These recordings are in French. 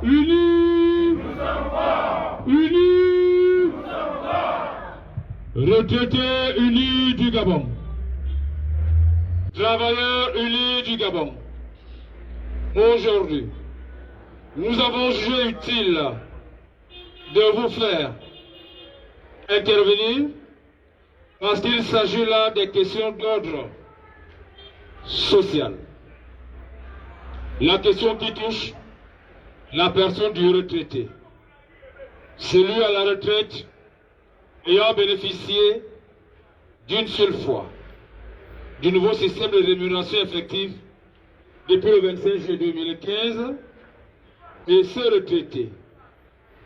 Unis. Unis. Retraités unis du Gabon. Travailleurs unis du Gabon. Aujourd'hui, nous avons jugé utile de vous faire intervenir parce qu'il s'agit là des questions d'ordre social. La question qui touche la personne du retraité, celui à la retraite ayant bénéficié d'une seule fois du nouveau système de rémunération effective depuis le 25 juillet 2015, et ce retraité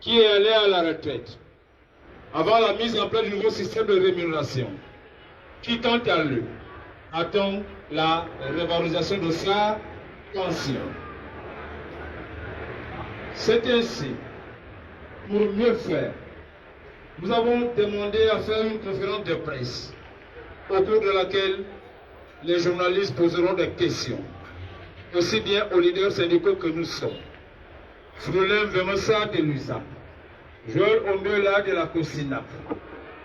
qui est allé à la retraite avant la mise en place du nouveau système de rémunération, qui quant à lui attend la revalorisation de sa pension. C'est ainsi, pour mieux faire, nous avons demandé à faire une conférence de presse au cours de laquelle les journalistes poseront des questions, aussi bien aux leaders syndicaux que nous sommes. Frulin Vemosa de l'USAP, Joël Ondela de la COSINAP,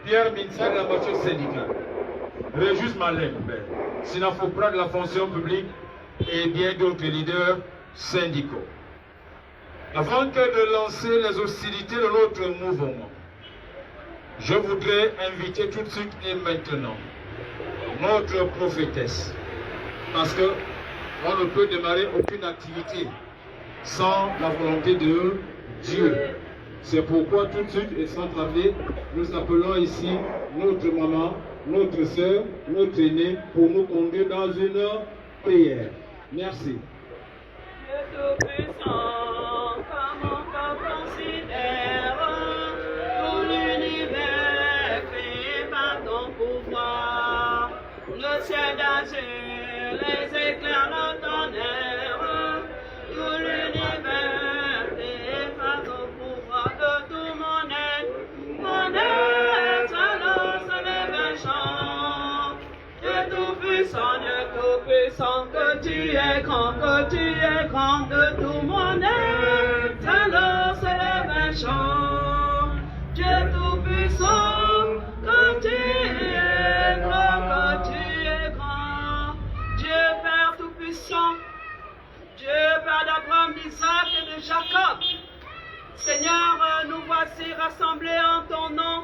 Pierre Minsa de la motion syndicale, Régis Malek, Sinafopra de la fonction publique et bien d'autres leaders syndicaux. Avant que de lancer les hostilités de notre mouvement, je voudrais inviter tout de suite et maintenant notre prophétesse, parce que on ne peut démarrer aucune activité sans la volonté de Dieu. C'est pourquoi tout de suite et sans tarder, nous appelons ici notre maman, notre soeur, notre aînée pour nous conduire dans une prière. Merci. Le ciel d'azur, les éclairs de tonnerre, tout l'univers défend au pouvoir de tout mon être. Mon être, alors se lève un chant. Dieu tout-puissant, que tu es grand de tout mon être. Alors se lève un chant. Dieu tout-puissant, que tu es grand, que tu es grand. Dieu Père tout-puissant, Dieu Père d'Abraham, d'Isaac et de Jacob. Seigneur, nous voici rassemblés en ton nom.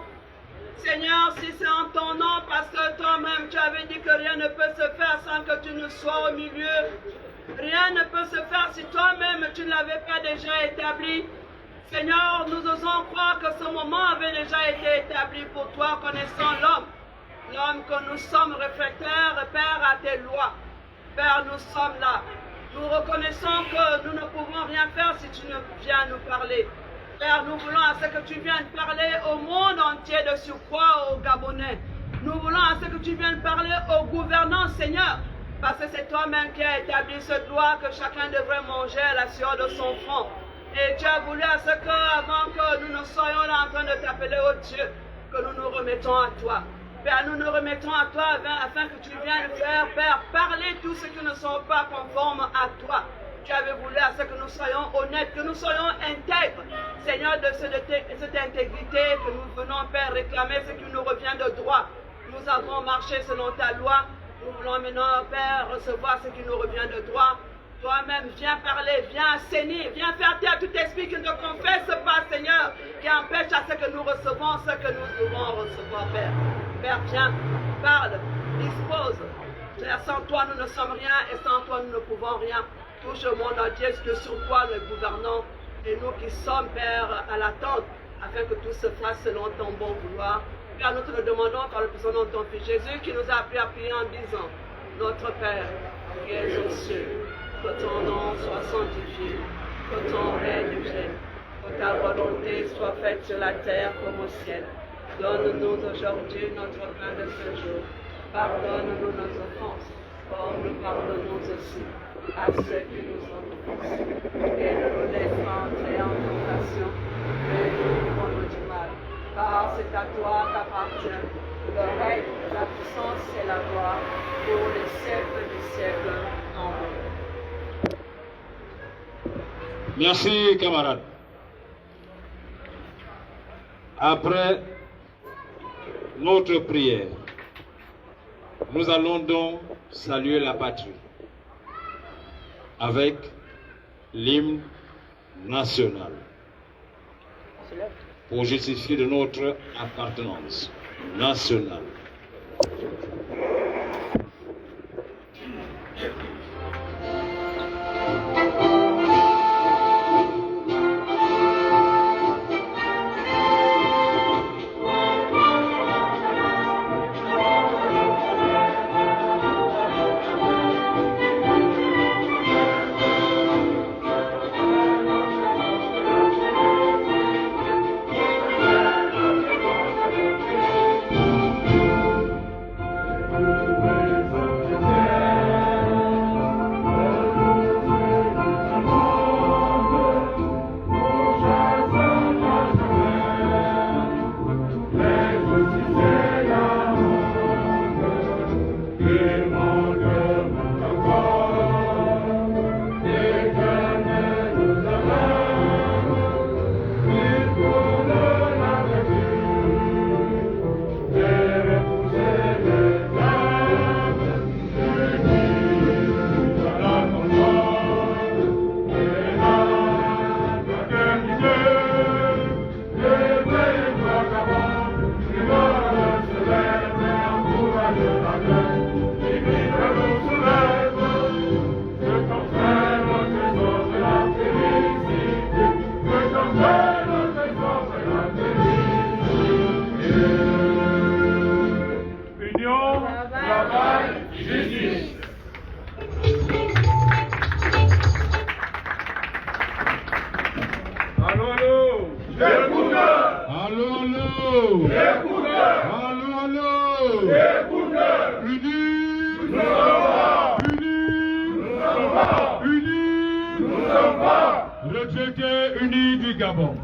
Seigneur, si c'est en ton nom, parce que toi-même tu avais dit que rien ne peut se faire sans que tu ne sois au milieu. Rien ne peut se faire si toi-même tu ne l'avais pas déjà établi. Seigneur, nous osons croire que ce moment avait déjà été établi pour toi, connaissant l'homme. L'homme que nous sommes réfractaires, Père, à tes lois. Père, nous sommes là. Nous reconnaissons que nous ne pouvons rien faire si tu ne viens nous parler. Père, nous voulons à ce que tu viennes parler au monde entier de surcroît aux Gabonais. Nous voulons à ce que tu viennes parler aux gouvernants, Seigneur. Parce que c'est toi-même qui as établi cette loi que chacun devrait manger à la sueur de son front. Et tu as voulu à ce que, avant que nous ne soyons là en train de t'appeler au Dieu, que nous nous remettons à toi. Père, nous nous remettons à toi afin que tu viennes faire, Père, parler tous ceux qui ne sont pas conformes à toi. Tu avais voulu à ce que nous soyons honnêtes, que nous soyons intègres. Seigneur, de cette intégrité que nous venons, Père, réclamer ce qui nous revient de droit. Nous avons marché selon ta loi. Nous voulons maintenant, Père, recevoir ce qui nous revient de droit. Toi-même, viens parler, viens assainir, viens faire taire tout esprit qui ne confesse pas, Seigneur, qui empêche à ce que nous recevons ce que nous devons recevoir, Père. Père, viens, parle, dispose. Père, sans toi, nous ne sommes rien et sans toi, nous ne pouvons rien. Touche le monde entier, que sur toi, le gouvernant, et nous qui sommes, Père, à l'attente, afin que tout se fasse selon ton bon vouloir. Père, nous te le demandons par le puissant nom de ton Fils Jésus, qui nous a appris à prier en disant, notre Père, qui es aux cieux, que ton nom soit sanctifié, que ton règne vienne, que ta volonté soit faite sur la terre comme au ciel. Donne-nous aujourd'hui notre pain de ce jour. Pardonne-nous nos offenses, comme nous pardonnons aussi à ceux qui nous ont offensés. Et ne nous laisse pas entrer en tentation, mais délivre-nous du mal. Car c'est à toi qu'appartient le règne, la puissance et la gloire pour les siècles des siècles. Amen. Merci, camarades. Après notre prière, nous allons donc saluer la patrie avec l'hymne national pour justifier de notre appartenance nationale. Retraités unis du Gabon,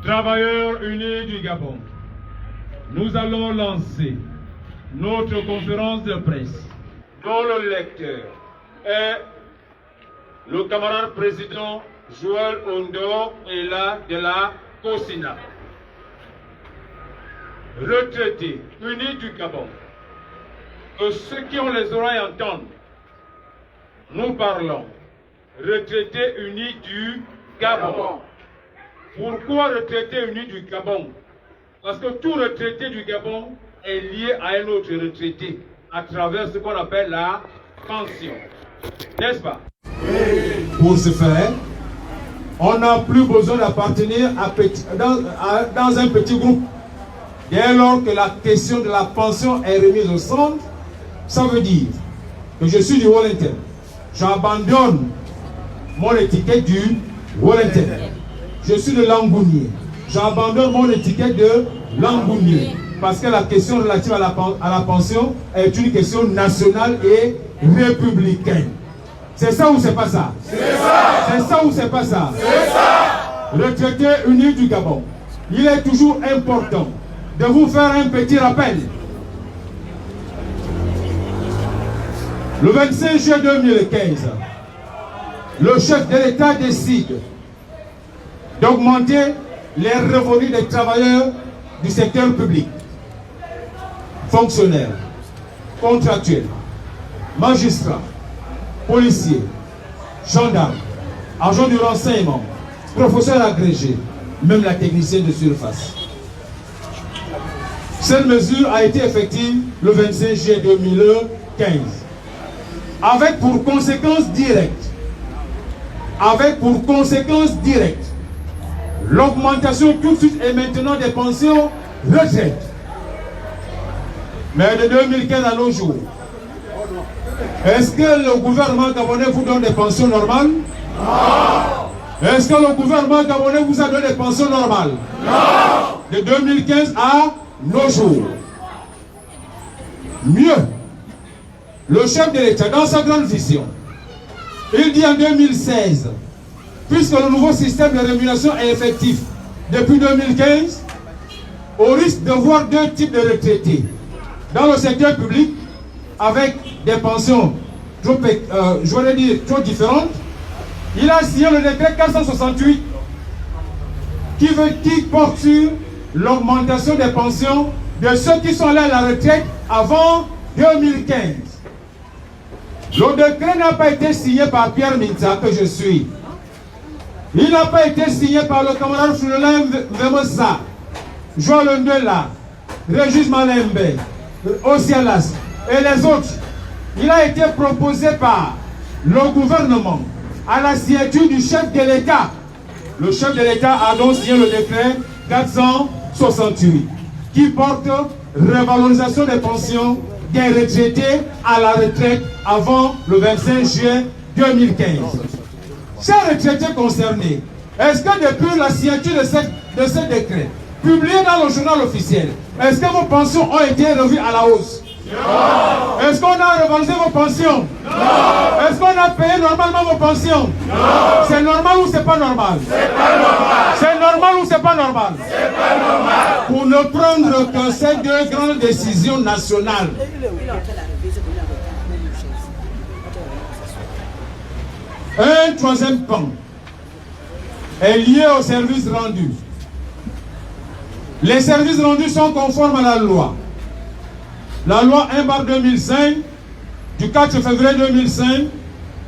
travailleurs unis du Gabon, nous allons lancer notre conférence de presse dont le lecteur est le camarade président Joël Ondo et là de la COSINA. Retraités unis du Gabon, que ceux qui ont les oreilles entendent, nous parlons. Retraités unis du Gabon. Pourquoi retraités unis du Gabon? Parce que tout retraité du Gabon est lié à un autre retraité à travers ce qu'on appelle la pension. N'est-ce pas? Pour ce faire, on n'a plus besoin d'appartenir dans un petit groupe. Dès lors que la question de la pension est remise au centre, ça veut dire que je suis du Wellington. J'abandonne mon étiquette du Wellington. Je suis de Langounier. J'abandonne mon étiquette de Langounier. Parce que la question relative à la pension est une question nationale et républicaine. C'est ça ou c'est pas ça? C'est ça. C'est ça ou c'est pas ça? C'est ça. Retraités unis du Gabon, il est toujours important de vous faire un petit rappel. Le 25 juin 2015, le chef de l'État décide d'augmenter les revenus des travailleurs du secteur public, fonctionnaires, contractuels, magistrats, policiers, gendarmes, agents du renseignement, professeurs agrégés, même la technicienne de surface. Cette mesure a été effective le 25 juillet 2015, avec pour conséquence directe l'augmentation tout de suite et maintenant des pensions retraites. Mais de 2015 à nos jours, est-ce que le gouvernement gabonais vous donne des pensions normales? Non. Est-ce que le gouvernement gabonais vous a donné des pensions normales? Non. De 2015 à nos jours. Mieux, le chef de l'État, dans sa grande vision, il dit en 2016, puisque le nouveau système de rémunération est effectif depuis 2015, au risque de voir deux types de retraités dans le secteur public avec des pensions trop différentes, il a signé le décret 468 qui porte sur l'augmentation des pensions de ceux qui sont allés à la retraite avant 2015. Le décret n'a pas été signé par Pierre Minta, que je suis. Il n'a pas été signé par le camarade Fulolin Vemosa, Joël Ndela, Régis Malembe, Osialas et les autres. Il a été proposé par le gouvernement à la signature du chef de l'État. Le chef de l'État a donc signé le décret 468 qui porte revalorisation des pensions des retraités à la retraite avant le 25 juin 2015. Chers retraités concernés, est-ce que depuis la signature de ce décret, publié dans le journal officiel, est-ce que vos pensions ont été revues à la hausse? Non. Est-ce qu'on a revalorisé vos pensions? Non. Est-ce qu'on a payé normalement vos pensions? Non. C'est normal ou c'est pas normal? C'est pas normal. C'est normal ou c'est pas normal? C'est pas normal. Pour ne prendre que ces deux grandes décisions nationales. Un troisième pan est lié aux services rendus. Les services rendus sont conformes à la loi. La loi 1/2005 du 4 février 2005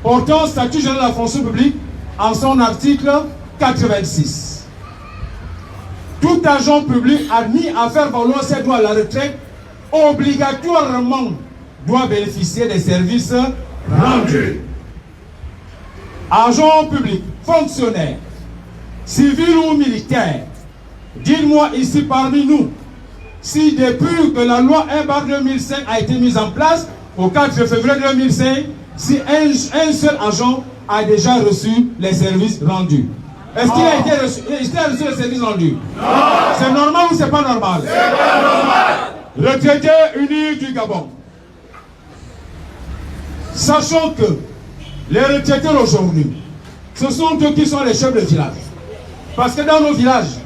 portant statut général de la fonction publique en son article 86. Tout agent public admis à faire valoir ses droits à la retraite obligatoirement doit bénéficier des services rendus. Agents publics, fonctionnaires, civils ou militaires, dites-moi ici parmi nous, si depuis que la loi 1/2005 a été mise en place, au 4 février 2005, si un seul agent a déjà reçu les services rendus. Est-ce qu'il a été reçu, les services rendus? Non. C'est normal ou c'est pas normal? C'est pas normal. Retraités unis du Gabon. Sachant que les retraités aujourd'hui, ce sont eux qui sont les chefs de village. Parce que dans nos villages,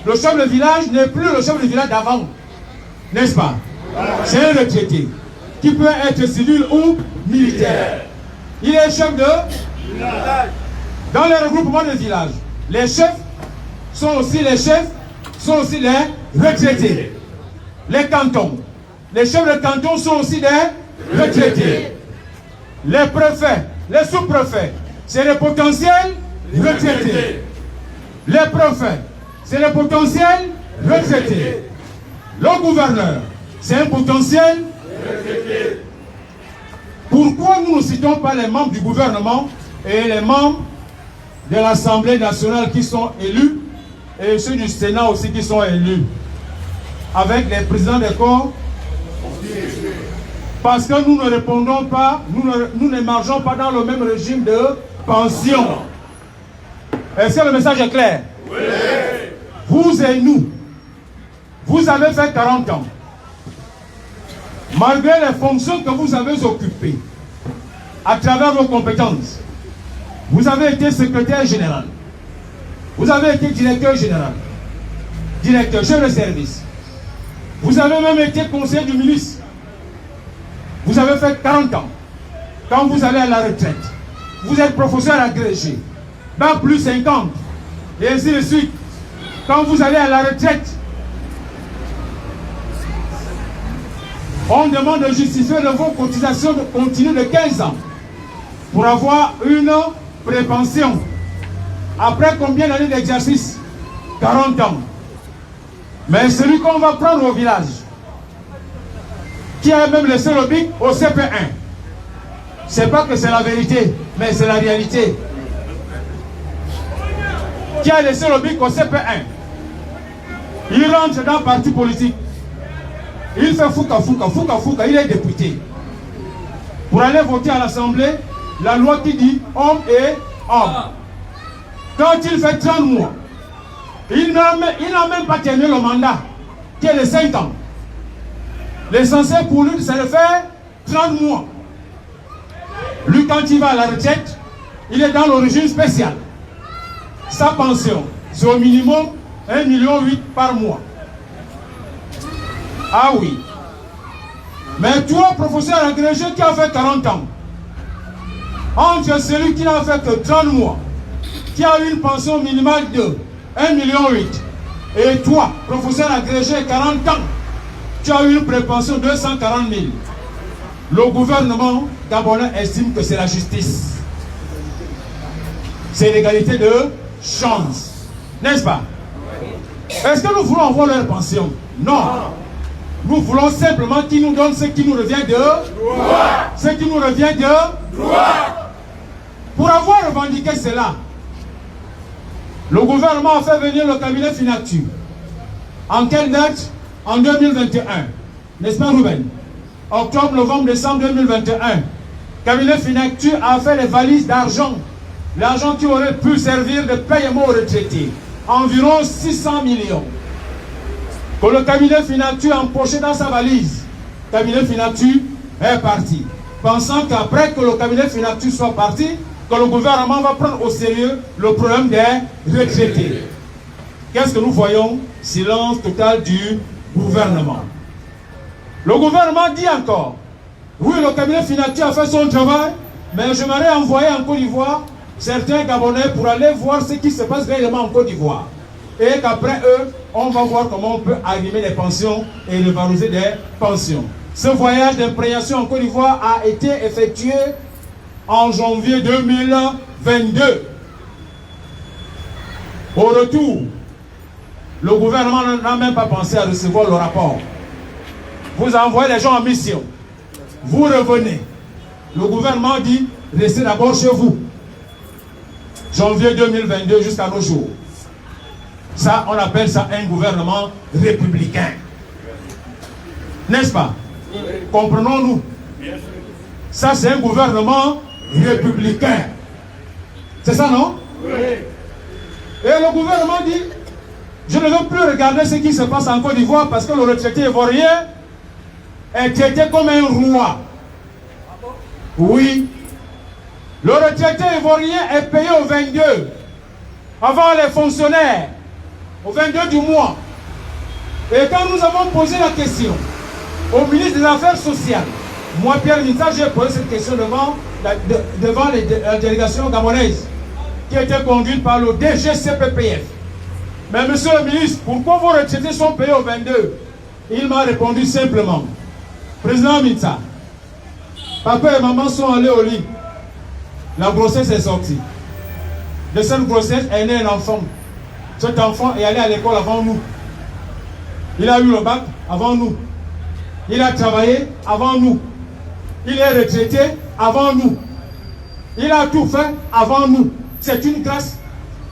le chef de village n'est plus le chef de village d'avant. N'est-ce pas? C'est un retraité qui peut être civil ou militaire. Il est chef de village. Dans les regroupements de village, les chefs sont aussi les retraités. Les cantons. Les chefs de canton sont aussi des retraités. Les préfets, les sous-préfets, c'est les potentiels retraités. Les préfets, c'est les potentiels retraités. Le gouverneur, c'est un potentiel retraité. Pourquoi nous ne citons pas les membres du gouvernement et les membres de l'Assemblée nationale qui sont élus et ceux du Sénat aussi qui sont élus avec les présidents des corps? Parce que nous ne répondons pas, nous n'émergeons pas dans le même régime de pension. Est-ce que le message est clair? Oui. Vous et nous, vous avez fait 40 ans. Malgré les fonctions que vous avez occupées, à travers vos compétences, vous avez été secrétaire général. Vous avez été directeur général. Directeur, chef de service. Vous avez même été conseiller du ministre. Vous avez fait 40 ans. Quand vous allez à la retraite, vous êtes professeur agrégé. Bac plus 50. Et ainsi de suite. Quand vous allez à la retraite, on demande de justifier de vos cotisations continues de 15 ans pour avoir une prépension. Après combien d'années d'exercice? 40 ans. Mais celui qu'on va prendre au village, qui a même laissé le bic au CP1, c'est pas que c'est la vérité, mais c'est la réalité. Qui a laissé le bic au CP1, il rentre dans le parti politique. Il fait fouka, il est député. Pour aller voter à l'Assemblée, la loi qui dit homme et homme. Quand il fait 30 mois, il n'a même pas terminé le mandat, qui est de 5 ans. L'essentiel pour lui, c'est de faire 30 mois. Lui, quand il va à la retraite, il est dans le régime spécial. Sa pension, c'est au minimum 1,8 million par mois. Ah oui. Mais toi, professeur agrégé qui a fait 40 ans, entre celui qui n'a fait que 30 mois qui a une pension minimale de 1,8 million, et toi, professeur agrégé 40 ans, tu as une prépension de 240 000. Le gouvernement gabonais estime que c'est la justice. C'est l'égalité de chance. N'est-ce pas? Est-ce que nous voulons avoir leur pension? Non. Nous voulons simplement qu'ils nous donnent ce qui nous revient de droit. Ce qui nous revient de droit. Pour avoir revendiqué cela, le gouvernement a fait venir le cabinet Finactu. En quelle date? En 2021. N'est-ce pas, Ruben? Octobre, novembre, décembre 2021. Cabinet Finactu a fait les valises d'argent. L'argent qui aurait pu servir de paiement aux retraités. Environ 600 millions. Que le cabinet Finactu a empoché dans sa valise. Le cabinet Finactu est parti. Pensant qu'après que le cabinet Finactu soit parti, que le gouvernement va prendre au sérieux le problème des retraités. Qu'est-ce que nous voyons? Silence total du gouvernement. Le gouvernement dit encore, oui, le cabinet Finactu a fait son travail, mais je m'aurais envoyé en Côte d'Ivoire certains Gabonais pour aller voir ce qui se passe réellement en Côte d'Ivoire. Et qu'après eux, on va voir comment on peut arrimer les pensions et revaloriser des pensions. Ce voyage d'imprégnation en Côte d'Ivoire a été effectué en janvier 2022. Au retour, le gouvernement n'a même pas pensé à recevoir le rapport. Vous envoyez les gens en mission. Vous revenez. Le gouvernement dit, restez d'abord chez vous. Janvier 2022 jusqu'à nos jours. Ça, on appelle ça un gouvernement républicain. N'est-ce pas? Comprenons-nous. Ça, c'est un gouvernement républicain. C'est ça, non? Oui. Et le gouvernement dit, je ne veux plus regarder ce qui se passe en Côte d'Ivoire parce que le retraité ivoirien est traité comme un roi. Oui. Le retraité ivoirien est payé au 22. Avant les fonctionnaires. Au 22 du mois. Et quand nous avons posé la question au ministre des Affaires sociales, moi, Pierre Minta, j'ai posé cette question devant la délégation gabonaise qui était conduite par le DGCPPF. Mais monsieur le ministre, pourquoi vos retraités sont payés au 22? Il m'a répondu simplement, président Minta, papa et maman sont allés au lit. La grossesse est sortie. De cette grossesse est né un enfant. Cet enfant est allé à l'école avant nous. Il a eu le bac avant nous. Il a travaillé avant nous. Il est retraité avant nous. Il a tout fait avant nous. C'est une grâce.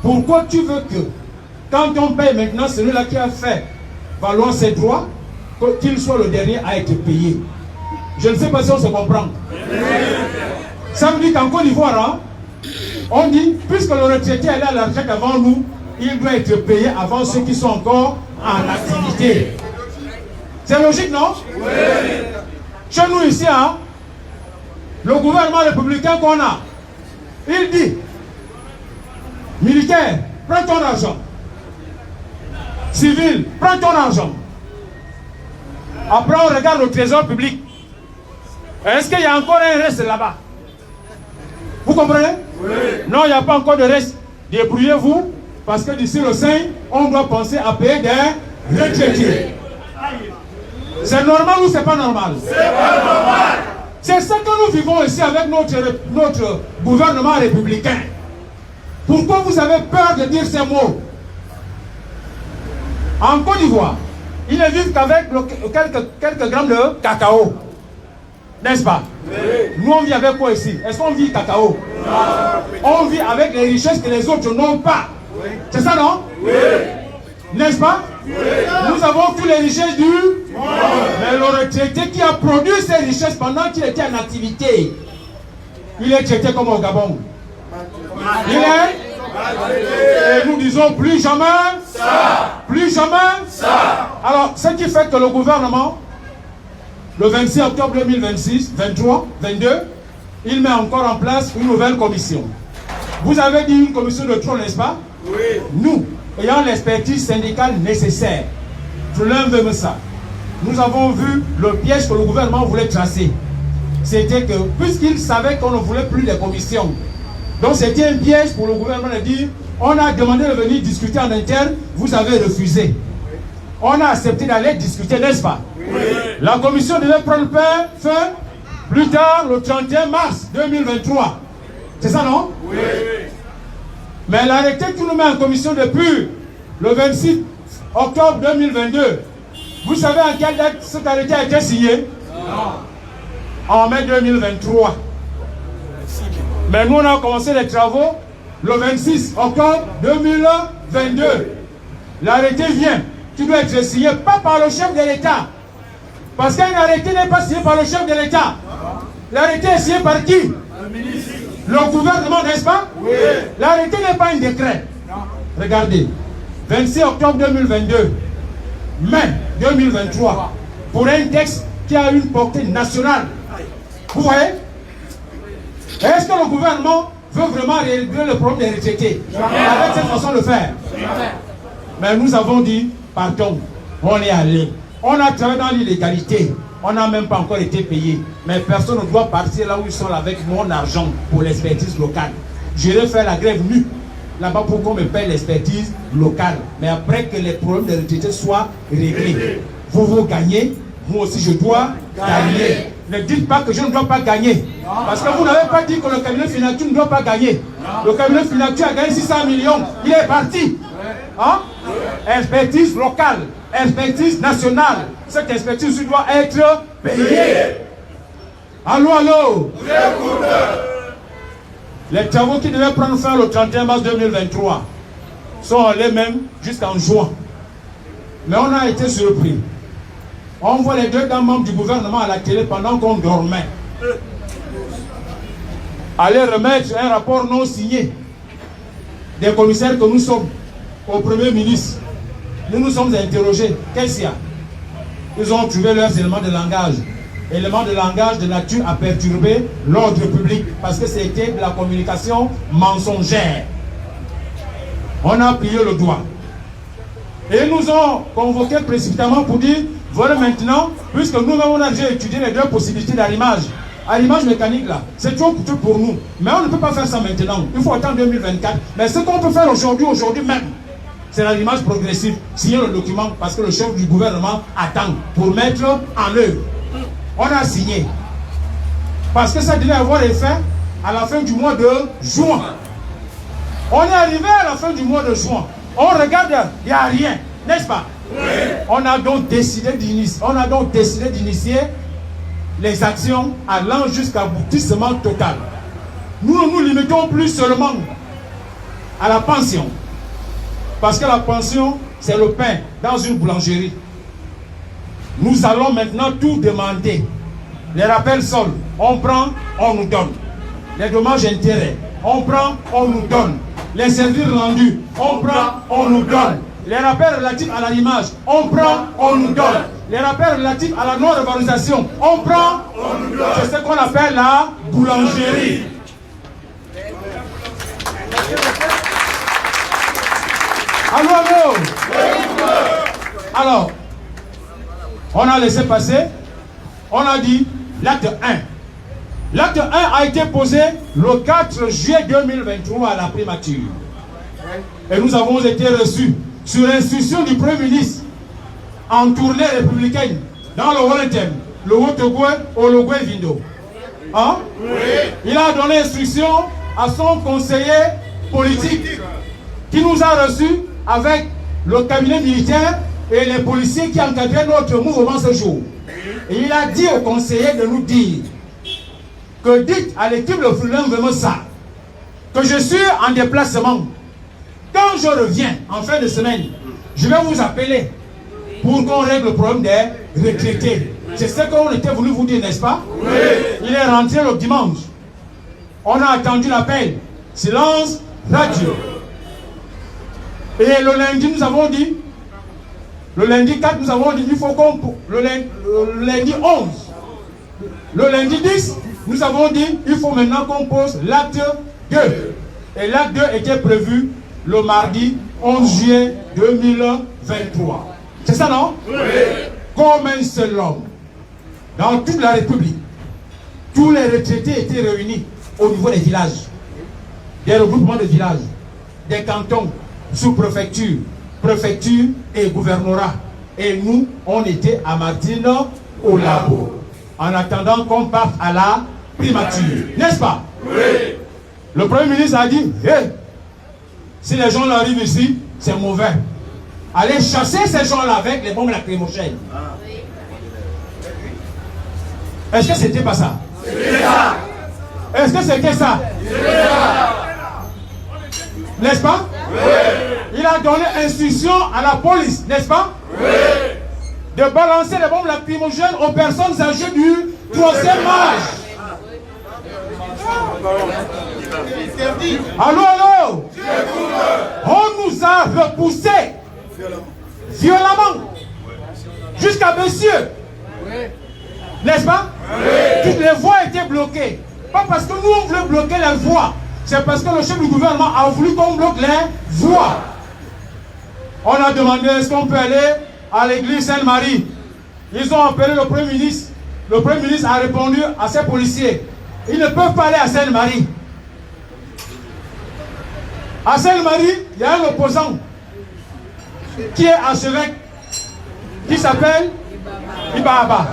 Pourquoi tu veux que, quand on paye maintenant celui-là qui a fait valoir ses droits, qu'il soit le dernier à être payé? Je ne sais pas si on se comprend. Ça veut dire qu'en Côte d'Ivoire, hein, on dit, puisque le retraité est allé à la retraite avant nous, il doit être payé avant ceux qui sont encore en activité. C'est logique, non? Oui. Chez nous ici, hein, le gouvernement républicain qu'on a, il dit, militaire, prends ton argent. Civil, prends ton argent. Après, on regarde le trésor public. Est-ce qu'il y a encore un reste là-bas? Vous comprenez? Oui. Non, il n'y a pas encore de reste. Débrouillez-vous, parce que d'ici le 5, on doit penser à payer des retraités. C'est normal ou c'est pas normal? C'est pas normal. C'est ça que nous vivons ici avec notre gouvernement républicain. Pourquoi vous avez peur de dire ces mots? En Côte d'Ivoire, ils ne vivent qu'avec quelques grammes de cacao. N'est-ce pas? Oui. Nous on vit avec quoi ici? Est-ce qu'on vit cacao? Non. On vit avec les richesses que les autres n'ont pas. Oui. C'est ça, non? Oui. N'est-ce pas? Oui. Nous avons toutes les richesses du monde. Mais le retraité qui a produit ces richesses pendant qu'il était en activité, il est traité comme au Gabon. Il est... Et nous disons plus jamais ça. Plus jamais ça. Alors, ce qui fait que le gouvernement, le 26 octobre 2026, 23, 22, il met encore en place une nouvelle commission. Vous avez dit une commission de trop, n'est-ce pas? Oui. Nous, ayant l'expertise syndicale nécessaire, je l'aime ça. Nous avons vu le piège que le gouvernement voulait tracer. C'était que, puisqu'il savait qu'on ne voulait plus de commissions, Donc c'était un piège pour le gouvernement de dire, on a demandé de venir discuter en interne, vous avez refusé. On a accepté d'aller discuter, n'est-ce pas? Oui. La commission devait prendre fin plus tard, le 31 mars 2023. C'est ça, non? Oui. Mais l'arrêté qui nous met en commission depuis le 26 octobre 2022, vous savez en quelle date cet arrêté a été signé? Non. En mai 2023. Mais nous, on a commencé les travaux le 26 octobre 2022. L'arrêté vient, qui doit être signé pas par le chef de l'État. Parce qu'un arrêté n'est pas signé par le chef de l'État. L'arrêté est signé par qui? Le ministre. Le gouvernement, n'est-ce pas? Oui. L'arrêté n'est pas un décret. Non. Regardez, 26 octobre 2022, mai 2023, pour un texte qui a une portée nationale. Vous voyez? Est-ce que le gouvernement veut vraiment régler le problème des retraités avec cette façon de faire? Mais nous avons dit, pardon, on est allé. On a travaillé dans l'illégalité. On n'a même pas encore été payé. Mais personne ne doit partir là où ils sont avec mon argent pour l'expertise locale. Je vais faire la grève nue là-bas pour qu'on me paye l'expertise locale. Mais après que les problèmes des retraités soient réglés. Vous gagnez, moi aussi je dois gagner. Ne dites pas que je ne dois pas gagner. Parce que vous n'avez pas dit que le cabinet Finatur ne doit pas gagner. Le cabinet Finatur a gagné 600 millions. Il est parti. Hein? Expertise locale, expertise nationale. Cette expertise doit être payée. Allô, allô? Les travaux qui devaient prendre fin le 31 mars 2023 sont allés même jusqu'en juin. Mais on a été surpris. On voit les deux membres du gouvernement à la télé pendant qu'on dormait. Aller remettre un rapport non signé des commissaires que nous sommes au Premier ministre. Nous nous sommes interrogés. Qu'est-ce qu'il y a? Ils ont trouvé leurs éléments de langage. Éléments de langage de nature à perturber l'ordre public parce que c'était de la communication mensongère. On a plié le doigt. Et ils nous ont convoqués précipitamment pour dire, voilà maintenant, puisque nous-mêmes on a déjà étudié les deux possibilités d'arrimage. Arrimage mécanique là, c'est trop coûteux pour nous. Mais on ne peut pas faire ça maintenant. Il faut attendre 2024. Mais ce qu'on peut faire aujourd'hui même, c'est l'arrimage progressif. Signer le document parce que le chef du gouvernement attend pour mettre en œuvre. On a signé. Parce que ça devait avoir effet à la fin du mois de juin. On est arrivé à la fin du mois de juin. On regarde, il n'y a rien, n'est-ce pas? Oui. On a donc décidé d'initier les actions allant jusqu'à aboutissement total. Nous ne nous limitons plus seulement à la pension. Parce que la pension, c'est le pain dans une boulangerie. Nous allons maintenant tout demander. Les rappels soldes, on prend, on nous donne. Les dommages intérêts, on prend, on nous donne. Les services rendus, on prend, on nous donne. Les rappels relatifs à l'arrimage, on prend, on nous donne. Les rappels relatifs à la non-revalorisation, on prend, on nous donne. C'est ce qu'on appelle la boulangerie. Allô, allô? Alors, on a laissé passer, on a dit l'acte 1. L'acte 1 a été posé le 4 juillet 2023 à la primature. Et nous avons été reçus sur l'instruction du Premier ministre en tournée républicaine dans le Wellington, le Haut-Togo, au Logoué Vindo. Hein? Oui. Il a donné instruction à son conseiller politique qui nous a reçus avec le cabinet militaire et les policiers qui encadraient notre mouvement ce jour. Et il a dit aux conseillers de nous dire que dites à l'équipe de Fulham vraiment ça, que je suis en déplacement. Quand je reviens en fin de semaine, je vais vous appeler pour qu'on règle le problème des retraités. C'est ce qu'on était venu vous dire, n'est-ce pas? Oui. Il est rentré le dimanche. On a attendu l'appel. Silence, radio. Et le lundi, nous avons dit, le lundi 4, nous avons dit, il faut qu'on... Le lundi 11. Le lundi 10, nous avons dit, il faut maintenant qu'on pose l'acte 2. Et l'acte 2 était prévu le mardi 11 juillet 2023. C'est ça, non? Oui. Comme un seul homme, dans toute la République, tous les retraités étaient réunis au niveau des villages. des regroupements de villages, des cantons, sous-préfecture, préfecture et gouvernorat. Et nous, on était à Martine au labo, en attendant qu'on parte à la primature. N'est-ce pas? Oui. Le Premier ministre a dit, hey, si les gens arrivent ici, c'est mauvais. Allez chasser ces gens-là avec les bombes lacrymogènes. Est-ce que c'était pas ça? Est-ce que c'était ça? N'est-ce pas? Oui. Il a donné instruction à la police, n'est-ce pas? Oui. De balancer les bombes lacrymogènes aux personnes âgées du 3e âge. Allô, allô? On nous a repoussés violemment jusqu'à Messieurs. N'est-ce pas? Toutes les voies étaient bloquées. Pas parce que nous on voulait bloquer les voies, c'est parce que le chef du gouvernement a voulu qu'on bloque les voies. On a demandé est-ce qu'on peut aller à l'église Sainte-Marie. Ils ont appelé le Premier ministre. Le Premier ministre a répondu à ses policiers. Ils ne peuvent pas aller à Sainte-Marie. À Sainte-Marie, il y a un opposant qui est archevêque, qui s'appelle Ibaba.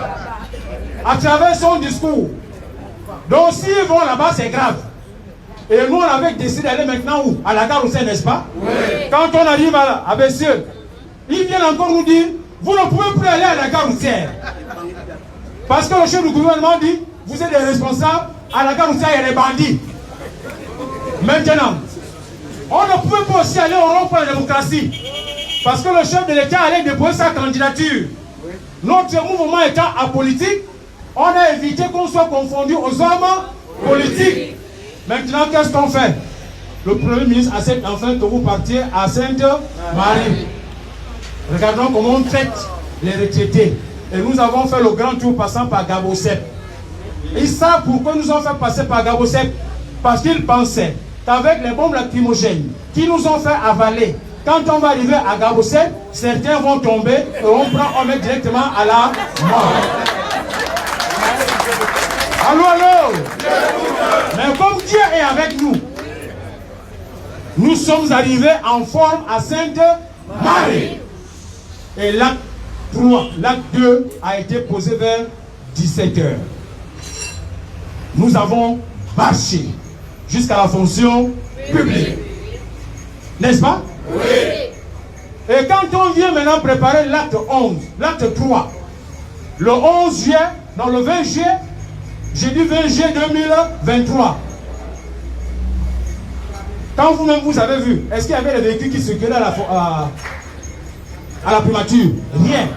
À travers son discours. Donc s'ils vont là-bas, c'est grave. Et nous, on avait décidé d'aller maintenant où? À la gare Rousseau, n'est-ce pas? Oui. Quand on arrive à Bessieux, ils viennent encore nous dire, vous ne pouvez plus aller à la gare routière. Parce que le chef du gouvernement dit, vous êtes des responsables, à la gare routière, il y a des bandits. Maintenant, on ne pouvait pas aussi aller au rond pour la démocratie. Parce que le chef de l'État allait déposer sa candidature. Notre mouvement étant apolitique, on a évité qu'on soit confondu aux hommes politiques. Maintenant, qu'est-ce qu'on fait? Le Premier ministre accepte enfin que vous partiez à Sainte-Marie. Regardons comment on traite les retraités. Et nous avons fait le grand tour passant par Gabosep. Ils savent pourquoi nous avons fait passer par Gabosep. Parce qu'ils pensaient qu'avec les bombes lacrymogènes qui nous ont fait avaler, quand on va arriver à Gabosep, certains vont tomber et on met directement à la mort. Allô, allô? Mais comme Dieu est avec nous, nous sommes arrivés en forme à Sainte-Marie. Et l'acte 3, l'acte 2 a été posé vers 17h. Nous avons marché jusqu'à la fonction publique. N'est-ce pas? Oui. Et quand on vient maintenant préparer l'acte 11, l'acte 3, le 11 juillet, non, le 20 juillet, j'ai dit 20 juillet 2023. Quand vous-même vous avez vu, est-ce qu'il y avait des véhicules qui circulaient à la primature? Rien.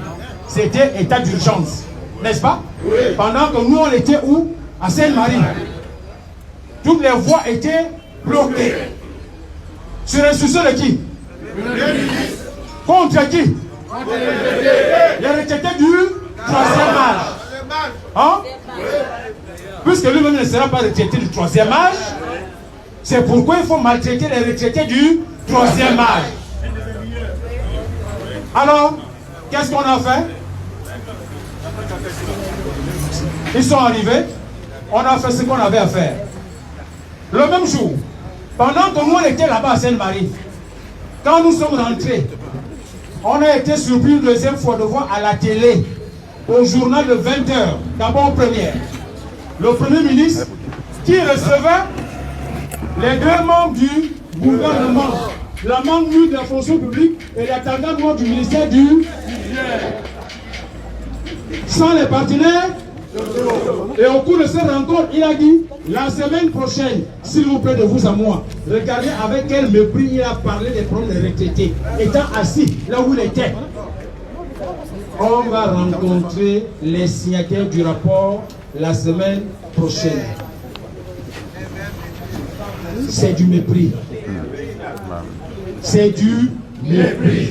C'était état d'urgence. N'est-ce pas? Oui. Pendant que nous, on était où? À Sainte-Marie. Toutes les voies étaient bloquées. Sur instruction de qui? Contre qui? Les retraités du 3e âge. Hein? Puisque lui-même ne sera pas retraité du 3e âge, c'est pourquoi il faut maltraiter les retraités du 3e âge. Alors, qu'est-ce qu'on a fait? Ils sont arrivés, on a fait ce qu'on avait à faire. Le même jour, pendant que nous on était là-bas à Sainte-Marie, quand nous sommes rentrés, on a été surpris une deuxième fois de voir à la télé, au journal de 20h, d'abord première, le Premier ministre qui recevait les deux membres du gouvernement, la membre de la fonction publique et l'intendant du ministère du sans les partenaires. Et au cours de cette rencontre, il a dit, la semaine prochaine, s'il vous plaît, de vous à moi, regardez avec quel mépris il a parlé des problèmes des retraités, étant assis là où il était. On va rencontrer les signataires du rapport la semaine prochaine. C'est du mépris. C'est du mépris.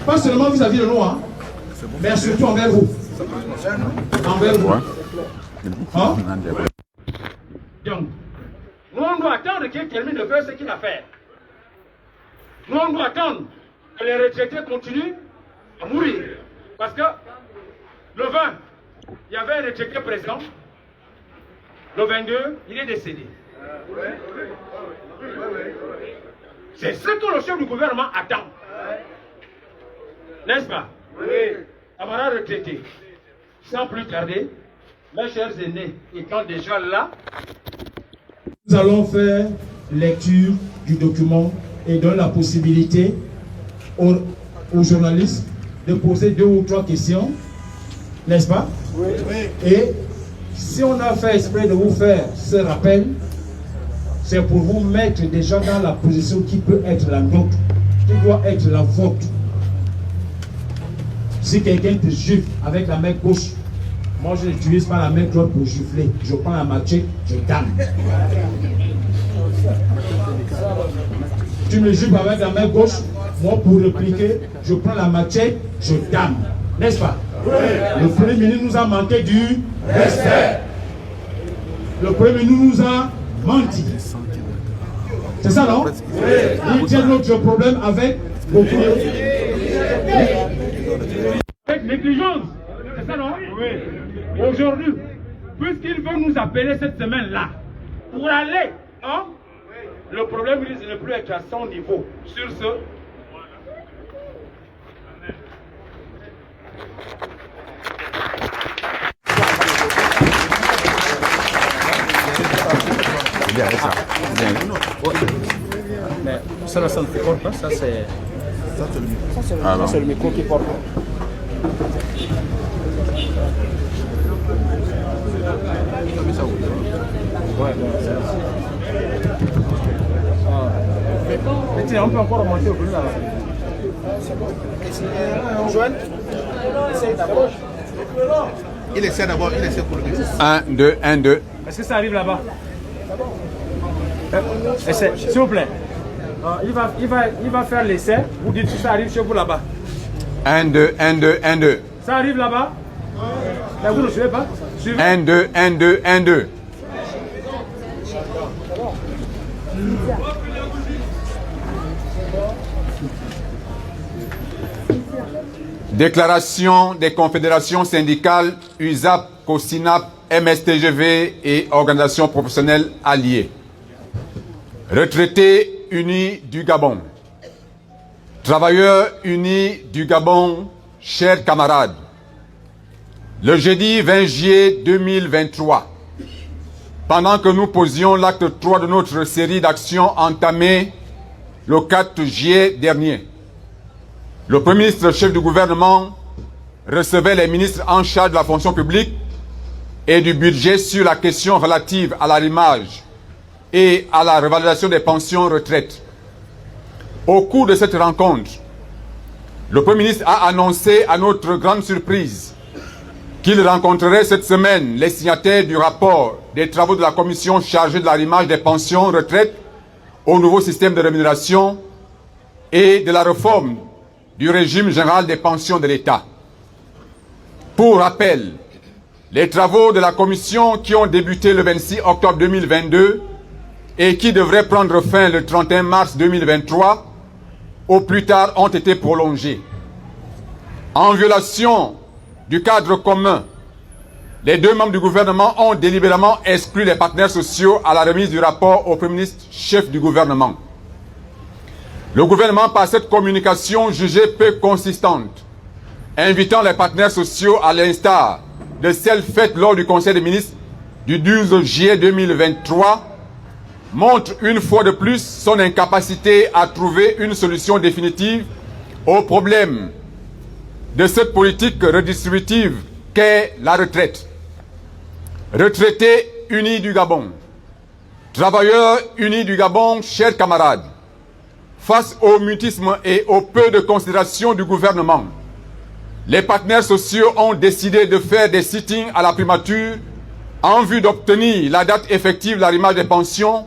Pas seulement vis-à-vis de nous, hein, mais surtout envers vous. Envers vous. Hein? Donc, nous on doit attendre qu'il termine de faire ce qu'il a fait. Nous on doit attendre que les retraités continuent à mourir. Parce que le 20, il y avait un retraité président. Le 22, il est décédé. C'est ce que le chef du gouvernement attend. N'est-ce pas? Camarades retraités, sans plus tarder, mes chers aînés étant déjà là, nous allons faire lecture du document et donner la possibilité aux journalistes de poser 2 ou 3 questions, n'est-ce pas? Oui. Et si on a fait exprès de vous faire ce rappel, c'est pour vous mettre déjà dans la position qui peut être la nôtre, qui doit être la vôtre. Si quelqu'un te gifle avec la main gauche, moi je n'utilise pas la main droite pour gifler. Je prends la machette, je dame. Tu me gifles avec la main gauche, moi pour répliquer, je prends la machette, je dame. N'est-ce pas? Oui. Le Premier ministre nous a manqué du respect. Le Premier ministre nous a menti. C'est ça, non? Oui. Il tient notre problème avec beaucoup de... Avec négligence. C'est ça, non? Oui. Aujourd'hui, puisqu'il veut nous appeler cette semaine-là, pour aller, hein? Le problème risque de ne plus être à son niveau. Sur ce, mais ça ne fait porte pas, ça c'est... Ça c'est le micro qui porte. Ouais, mais tiens, on peut encore remonter au plus là. Joël, essaye d'abord. Il essaie d'abord, il essaie pour le business. 1, 2, 1, 2. Est-ce que ça arrive là-bas? Essai, s'il vous plaît. Il va faire l'essai. Vous dites si ça arrive chez vous là-bas. 1, 2, 1, 2, 1, 2. Ça arrive là-bas? Mais vous ne suivez pas? Suivez. 1, 2, 1, 2, 1, 2. Déclaration des confédérations syndicales USAP, COSINAP, MSTGV et organisations professionnelles alliées. Retraités unis du Gabon. Travailleurs unis du Gabon, chers camarades. Le jeudi 20 juillet 2023, pendant que nous posions l'acte 3 de notre série d'actions entamée le 4 juillet dernier, le Premier ministre chef du gouvernement recevait les ministres en charge de la fonction publique et du budget sur la question relative à l'arrimage et à la revalorisation des pensions retraite. Au cours de cette rencontre, le Premier ministre a annoncé à notre grande surprise qu'il rencontrerait cette semaine les signataires du rapport des travaux de la commission chargée de l'arrimage des pensions retraite au nouveau système de rémunération et de la réforme du régime général des pensions de l'État. Pour rappel, les travaux de la commission qui ont débuté le 26 octobre 2022 et qui devraient prendre fin le 31 mars 2023, au plus tard ont été prolongés. En violation du cadre commun, les deux membres du gouvernement ont délibérément exclu les partenaires sociaux à la remise du rapport au Premier ministre chef du gouvernement. Le gouvernement, par cette communication jugée peu consistante, invitant les partenaires sociaux à l'instar de celle faite lors du Conseil des ministres du 12 juillet 2023, montre une fois de plus son incapacité à trouver une solution définitive au problème de cette politique redistributive qu'est la retraite. Retraités unis du Gabon, travailleurs unis du Gabon, chers camarades, face au mutisme et au peu de considération du gouvernement, les partenaires sociaux ont décidé de faire des sittings à la primature en vue d'obtenir la date effective de l'arrimage des pensions,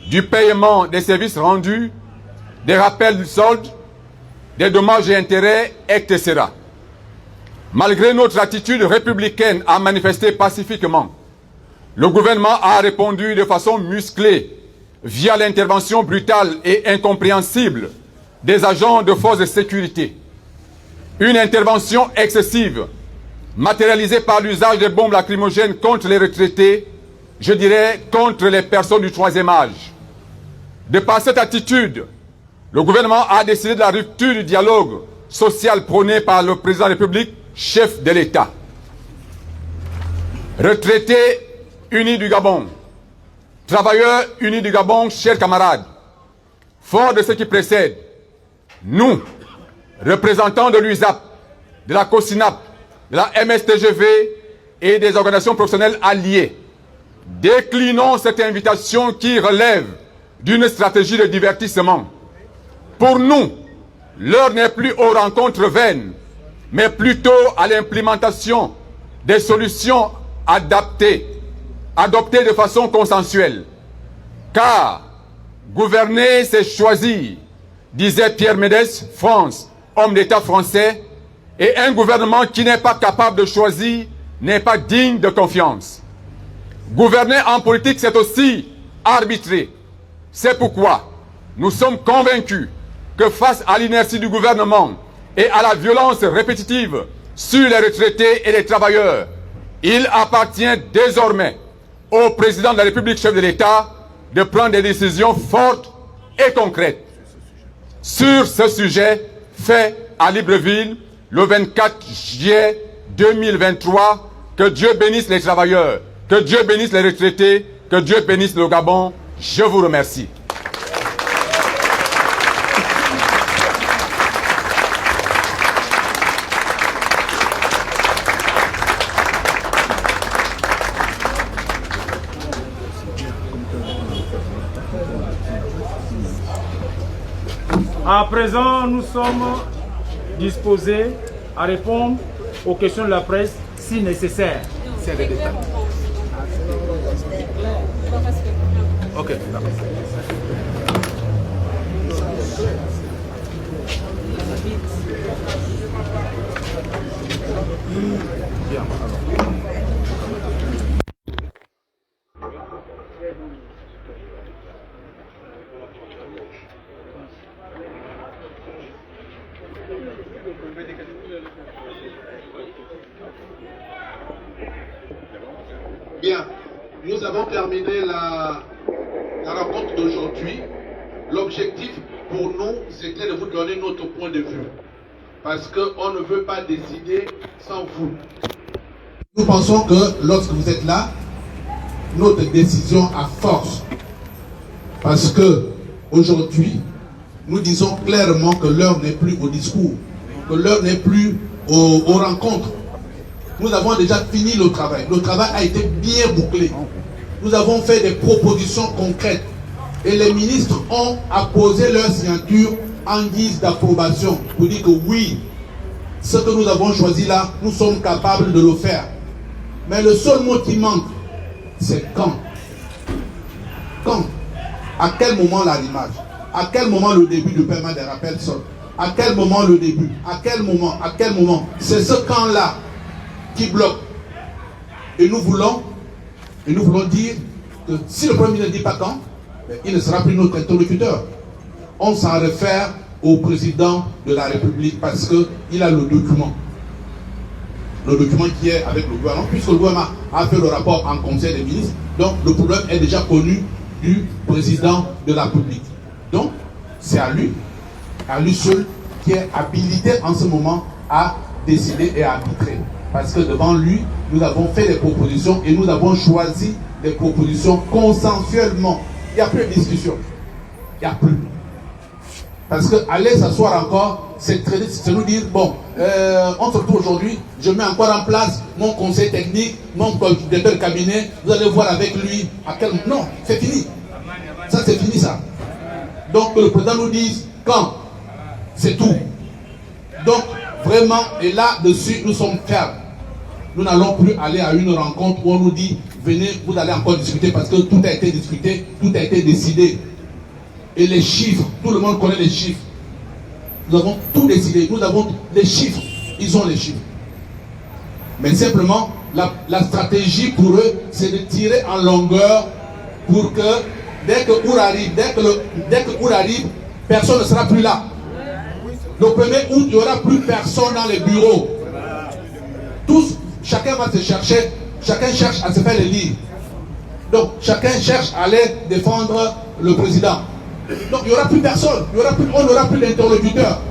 du paiement des services rendus, des rappels du solde, des dommages et intérêts, etc. Malgré notre attitude républicaine à manifester pacifiquement, le gouvernement a répondu de façon musclée via l'intervention brutale et incompréhensible des agents de forces de sécurité. Une intervention excessive, matérialisée par l'usage de bombes lacrymogènes contre les retraités, je dirais contre les personnes du troisième âge. De par cette attitude, le gouvernement a décidé de la rupture du dialogue social prôné par le président de la République, chef de l'État. Retraités unis du Gabon, travailleurs unis du Gabon, chers camarades, fort de ce qui précède, nous, représentants de l'USAP, de la COSINAP, de la MSTGV et des organisations professionnelles alliées, déclinons cette invitation qui relève d'une stratégie de divertissement. Pour nous, l'heure n'est plus aux rencontres vaines, mais plutôt à l'implémentation des solutions adaptées de façon consensuelle. Car gouverner, c'est choisir, disait Pierre Médès, France, homme d'État français, et un gouvernement qui n'est pas capable de choisir n'est pas digne de confiance. Gouverner en politique, c'est aussi arbitrer. C'est pourquoi nous sommes convaincus que face à l'inertie du gouvernement et à la violence répétitive sur les retraités et les travailleurs, il appartient désormais au président de la République, chef de l'État, de prendre des décisions fortes et concrètes. Sur ce sujet fait à Libreville le 24 juillet 2023, que Dieu bénisse les travailleurs, que Dieu bénisse les retraités, que Dieu bénisse le Gabon. Je vous remercie. À présent, nous sommes disposés à répondre aux questions de la presse si nécessaire. C'est les détails. Ok, d'accord. Bien, alors. Bien, nous avons terminé la rencontre d'aujourd'hui. L'objectif pour nous, c'était de vous donner notre point de vue. Parce qu'on ne veut pas décider sans vous. Nous pensons que lorsque vous êtes là, notre décision a force. Parce que aujourd'hui, nous disons clairement que l'heure n'est plus au discours, que l'heure n'est plus aux rencontres. Nous avons déjà fini le travail. Le travail a été bien bouclé. Nous avons fait des propositions concrètes. Et les ministres ont apposé leur signature en guise d'approbation pour dire que oui, ce que nous avons choisi là, nous sommes capables de le faire. Mais le seul mot qui manque, c'est quand. Quand? À quel moment l'arrimage? À quel moment le début du paiement des rappels sol? À quel moment le début? À quel moment? À quel moment? C'est ce quand-là qui bloque. Et nous voulons dire que si le Premier ministre ne dit pas quand, il ne sera plus notre interlocuteur. On s'en réfère au président de la République parce qu'il a le document. Le document qui est avec le gouvernement, puisque le gouvernement a fait le rapport en Conseil des ministres, donc le problème est déjà connu du président de la République. Donc, c'est à lui seul, qui est habilité en ce moment à décider et à arbitrer. Parce que devant lui, nous avons fait des propositions et nous avons choisi des propositions consensuellement. Il n'y a plus de discussion. Il n'y a plus. Parce que aller s'asseoir encore, c'est nous dire, bon, on se retrouve aujourd'hui, je mets encore en place mon conseil technique, mon directeur de cabinet, vous allez voir avec lui à quel moment. Non, c'est fini. Ça, c'est fini, ça. Donc, que le président nous dise quand. C'est tout. Donc, vraiment, et là-dessus, nous sommes fermes. Nous n'allons plus aller à une rencontre où on nous dit, venez, vous allez encore discuter parce que tout a été discuté, tout a été décidé. Et les chiffres, tout le monde connaît les chiffres. Nous avons tout décidé, nous avons les chiffres, ils ont les chiffres. Mais simplement, la stratégie pour eux, c'est de tirer en longueur pour que dès que Our arrive, personne ne sera plus là. Le 1er août, il n'y aura plus personne dans les bureaux. Tous, chacun va se chercher, chacun cherche à se faire élire. Donc, chacun cherche à aller défendre le président. Donc il n'y aura plus personne, on n'aura plus d'interlocuteur.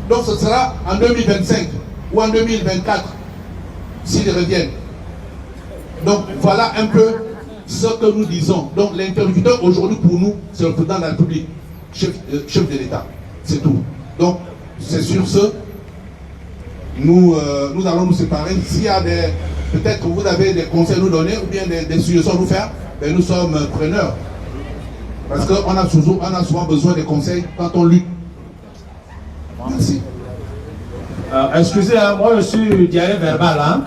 Donc ce sera en 2025 ou en 2024 s'ils reviennent. Donc voilà un peu ce que nous disons. Donc l'interlocuteur aujourd'hui pour nous, c'est le président de la République, chef de l'État. C'est tout. Donc c'est sur ce, nous allons nous séparer. S'il y a peut-être vous avez des conseils à nous donner ou bien des suggestions à nous faire, ben nous sommes preneurs. Parce qu'on a souvent besoin des conseils quand on lutte. Merci. Excusez, moi je suis diarrhée verbale.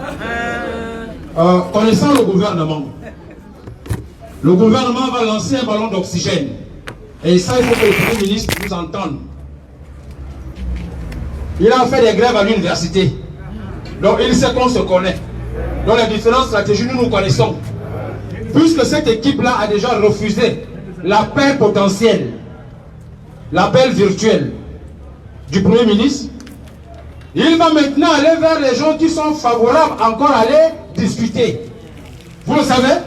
Connaissant le gouvernement va lancer un ballon d'oxygène. Et ça, il faut que le Premier ministre nous entende. Il a fait des grèves à l'université. Donc il sait qu'on se connaît. Donc les différentes stratégies, nous connaissons. Puisque cette équipe-là a déjà refusé l'appel potentiel, l'appel virtuel du Premier ministre, il va maintenant aller vers les gens qui sont favorables encore à aller discuter. Vous le savez?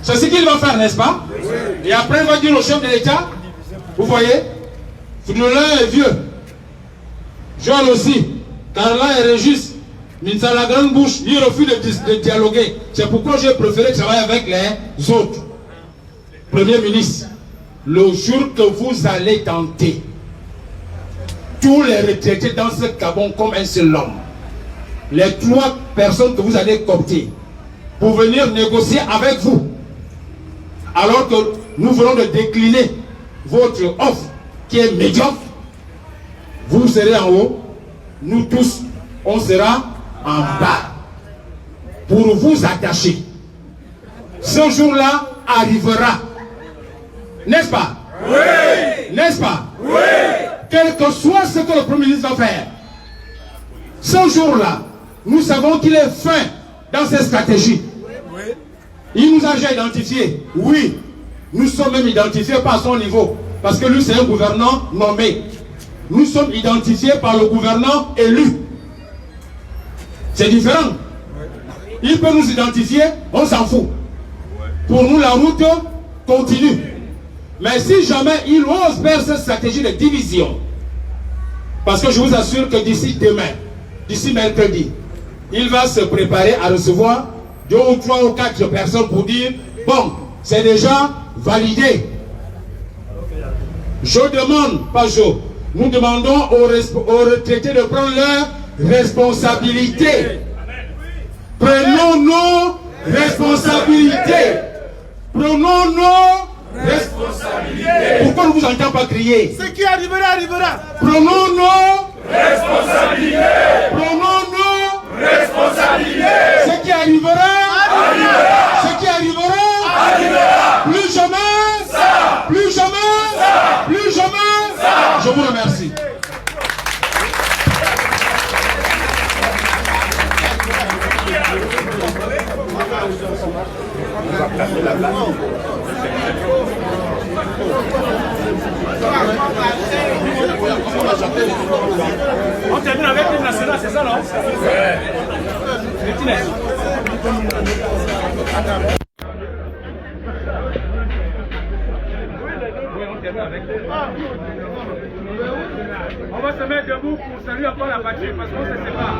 C'est ce qu'il va faire, n'est-ce pas? Et après, il va dire au chef de l'État, vous voyez, Founoulin est vieux, Joël aussi, Carla et Régis, Minsa la grande bouche, ils refusent de dialoguer. C'est pourquoi j'ai préféré travailler avec les autres. Premier ministre, le jour que vous allez tenter tous les retraités dans ce Gabon comme un seul homme, les 3 personnes que vous allez coopter pour venir négocier avec vous, alors que nous venons de décliner votre offre qui est médiocre, vous serez en haut, nous tous, on sera en bas pour vous attacher. Ce jour-là arrivera. N'est-ce pas? Oui. N'est-ce pas? Oui. Quel que soit ce que le Premier ministre va faire, ce jour-là, nous savons qu'il est fin dans ses stratégies. Oui. Il nous a déjà identifiés. Oui. Nous sommes même identifiés par son niveau. Parce que lui, c'est un gouvernant nommé. Nous sommes identifiés par le gouvernant élu. C'est différent. Il peut nous identifier, on s'en fout. Pour nous, la route continue. Mais si jamais il ose faire cette stratégie de division, parce que je vous assure que d'ici demain, d'ici mercredi, il va se préparer à recevoir 2 ou 3 ou 4 personnes pour dire, bon, c'est déjà validé. Je demande, pas je, nous demandons aux retraités de prendre leurs responsabilités. Prenons nos responsabilités. Prenons nos responsabilités. Pourquoi on ne vous entend pas crier? Ce qui arrivera, arrivera. Prenons nos responsabilités. Prenons nos responsabilités. Ce qui arrivera, arrivera. Ce qui arrivera, arrivera. Plus jamais, ça. Plus jamais, ça. Plus jamais, ça. Je vous remercie. On termine avec l'hymne national, c'est ça, non? On va se mettre debout pour saluer encore la patrie parce qu'on se sépare.